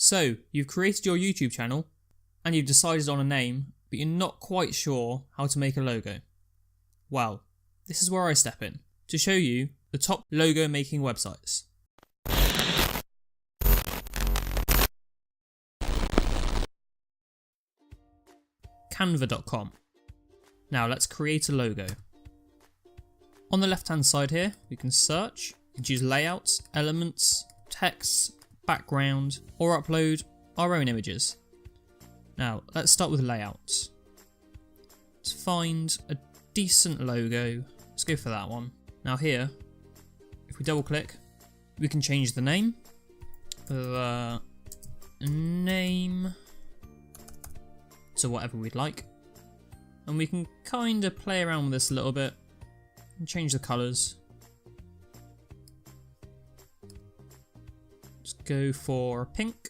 So, you've created your YouTube channel and you've decided on a name, but you're not quite sure how to make a logo. Well, this is where I step in to show you the top logo making websites. Canva.com. Now let's create a logo. On the left hand side here, we can search, we can choose layouts, elements, text, background, or upload our own images. Now let's start with layouts. Let's find a decent logo. Let's go for that one. Now here, if we double click, we can change the name. The name to whatever we'd like. And we can kind of play around with this a little bit and change the colours. Just go for a pink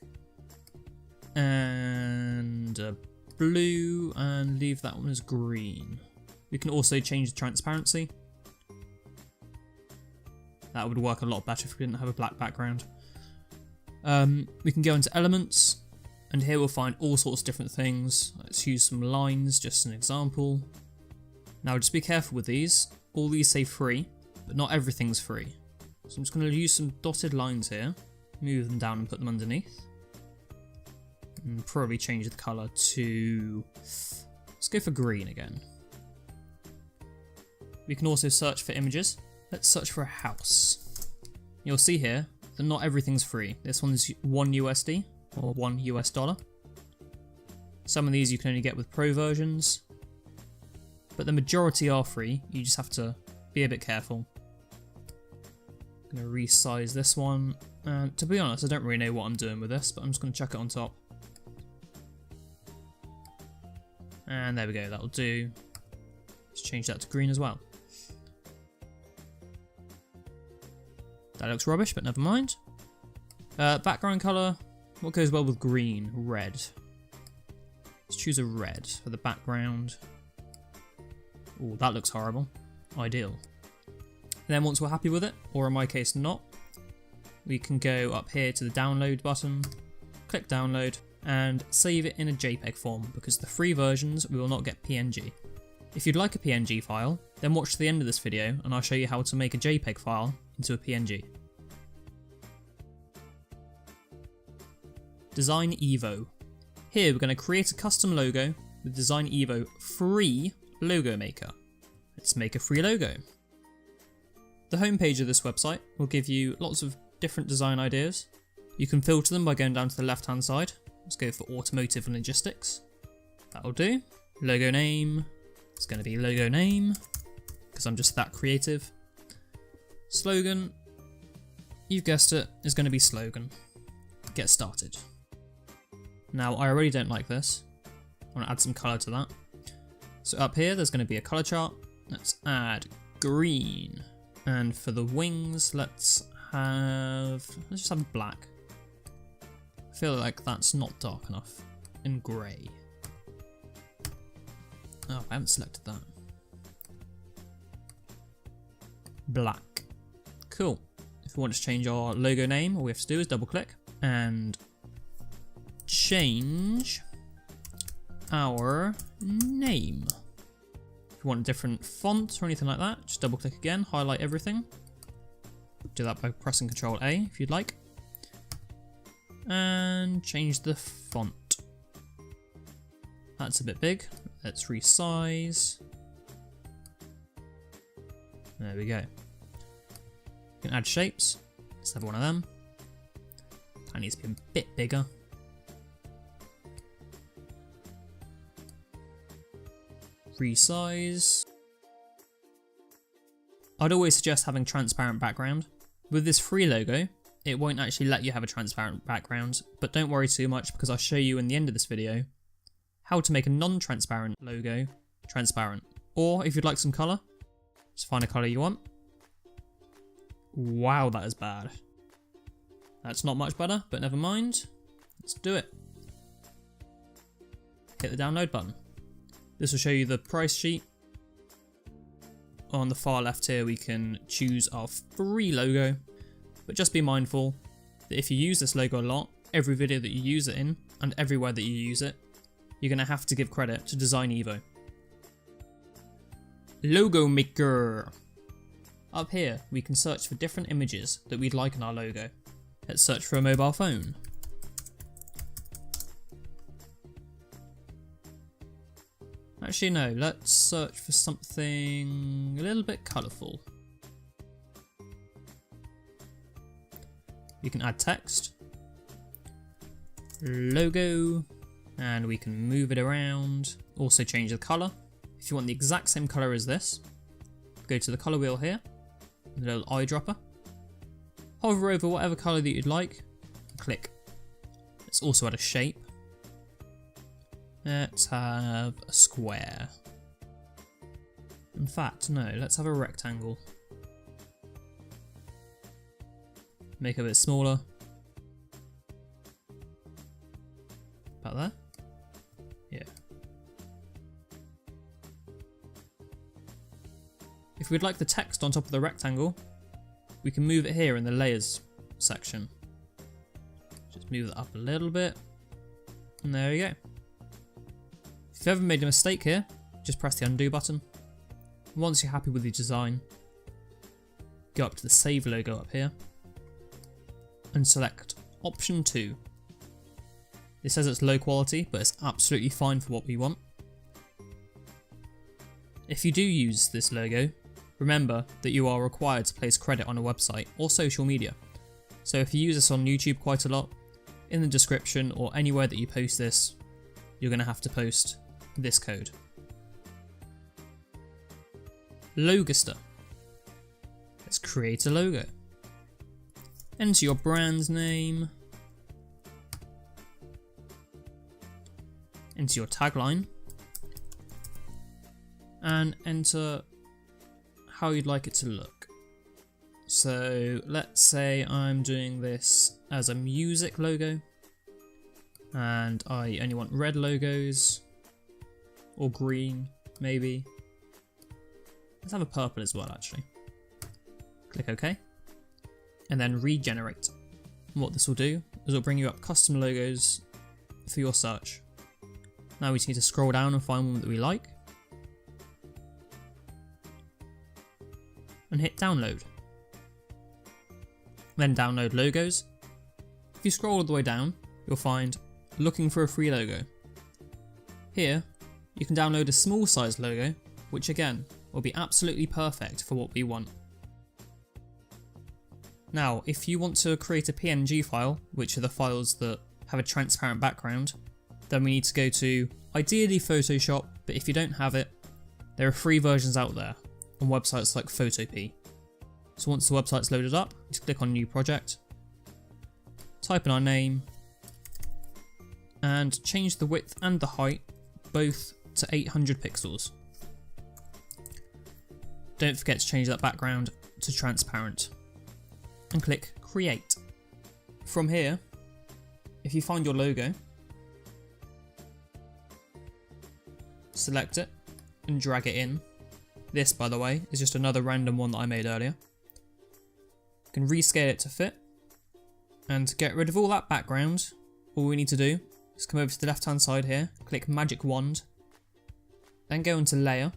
and a blue and leave that one as green. We can also change the transparency. That would work a lot better if we didn't have a black background. We can go into elements, and here we'll find all sorts of different things. Let's use some lines, just an example. Now just be careful with these. All these say free, but not everything's free. So I'm just going to use some dotted lines here, move them down and put them underneath. And probably change the colour to, let's go for green again. We can also search for images. Let's search for a house. You'll see here that not everything's free. This one's $1 USD. Or $1 US. Some of these you can only get with pro versions, but the majority are free. You just have to be a bit careful. I'm going to resize this one, and to be honest I don't really know what I'm doing with this, but I'm just going to chuck it on top. And there we go, that'll do. Let's change that to green as well. That looks rubbish, but never mind. Background colour. What goes well with green? Red. Let's choose a red for the background. Oh, that looks horrible. Ideal. And then once we're happy with it, or in my case not, we can go up here to the download button, click download, and save it in a JPEG form, because the free versions we will not get PNG. If you'd like a PNG file, then watch to the end of this video and I'll show you how to make a JPEG file into a PNG. Design Evo. Here we're going to create a custom logo with Design Evo free logo maker. Let's make a free logo. The homepage of this website will give you lots of different design ideas. You can filter them by going down to the left hand side. Let's go for automotive and logistics. That'll do. Logo name. It's going to be logo name because I'm just that creative. Slogan. You've guessed it, is going to be slogan. Get started. Now, I already don't like this. I want to add some colour to that. So up here, there's going to be a colour chart. Let's add green. And for the wings, let's just have black. I feel like that's not dark enough. And grey. Oh, I haven't selected that. Black. Cool. If we want to change our logo name, all we have to do is double click and change our name. If you want a different font or anything like that, just double click again, highlight everything. Do that by pressing Ctrl A if you'd like. And change the font. That's a bit big. Let's resize. There we go. You can add shapes. Let's have one of them. That needs to be a bit bigger. Resize. I'd always suggest having transparent background. With this free logo, it won't actually let you have a transparent background, but don't worry too much because I'll show you in the end of this video how to make a non-transparent logo transparent. Or if you'd like some colour, just find a colour you want. Wow, that is bad. That's not much better, but never mind. Let's do it. Hit the download button. This will show you the price sheet. On the far left here, we can choose our free logo, but just be mindful that if you use this logo a lot, every video that you use it in, and everywhere that you use it, you're going to have to give credit to Design.Evo. Logo Maker. Up here, we can search for different images that we'd like in our logo. Let's search for a mobile phone. Actually no, let's search for something a little bit colourful. We can add text, logo, and we can move it around. Also change the colour. If you want the exact same colour as this, go to the colour wheel here, the little eyedropper, hover over whatever colour that you'd like, and click. Let's also add a shape. Let's have a square. In fact, no, let's have a rectangle. Make it a bit smaller. About there? Yeah. If we'd like the text on top of the rectangle, we can move it here in the layers section. Just move it up a little bit. And there we go. If you've ever made a mistake here, just press the undo button. Once you're happy with your design, go up to the save logo up here and select option 2. It says it's low quality, but it's absolutely fine for what we want. If you do use this logo, remember that you are required to place credit on a website or social media. So if you use this on YouTube quite a lot, in the description or anywhere that you post this, you're going to have to post this code. Logister. Let's create a logo. Enter your brand's name. Enter your tagline. And enter how you'd like it to look. So let's say I'm doing this as a music logo. And I only want red logos. Or green, maybe. Let's have a purple as well, actually. Click OK. And then regenerate. And what this will do is it'll bring you up custom logos for your search. Now we just need to scroll down and find one that we like. And hit download. Then download logos. If you scroll all the way down, you'll find looking for a free logo. Here, you can download a small size logo, which again, will be absolutely perfect for what we want. Now, if you want to create a PNG file, which are the files that have a transparent background, then we need to go to, ideally Photoshop, but if you don't have it, there are free versions out there on websites like Photopea. So once the website's loaded up, just click on New Project, type in our name, and change the width and the height both to 800 pixels. Don't forget to change that background to transparent. And click Create. From here, if you find your logo, select it and drag it in. This, by the way, is just another random one that I made earlier. You can rescale it to fit. And to get rid of all that background, all we need to do is come over to the left hand side here, click Magic Wand, then go into Layer,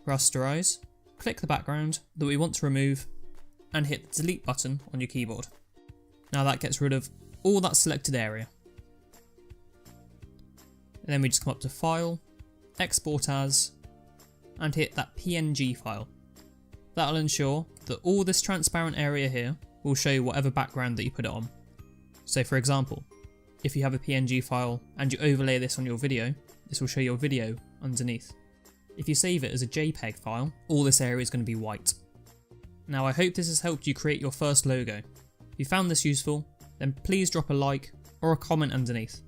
Rasterize, click the background that we want to remove, and hit the delete button on your keyboard. Now that gets rid of all that selected area. And then we just come up to File, Export As, and hit that PNG file. That'll ensure that all this transparent area here will show whatever background that you put it on. So for example, if you have a PNG file and you overlay this on your video, this will show your video underneath. If you save it as a JPEG file, all this area is going to be white. Now I hope this has helped you create your first logo. If you found this useful, then please drop a like or a comment underneath.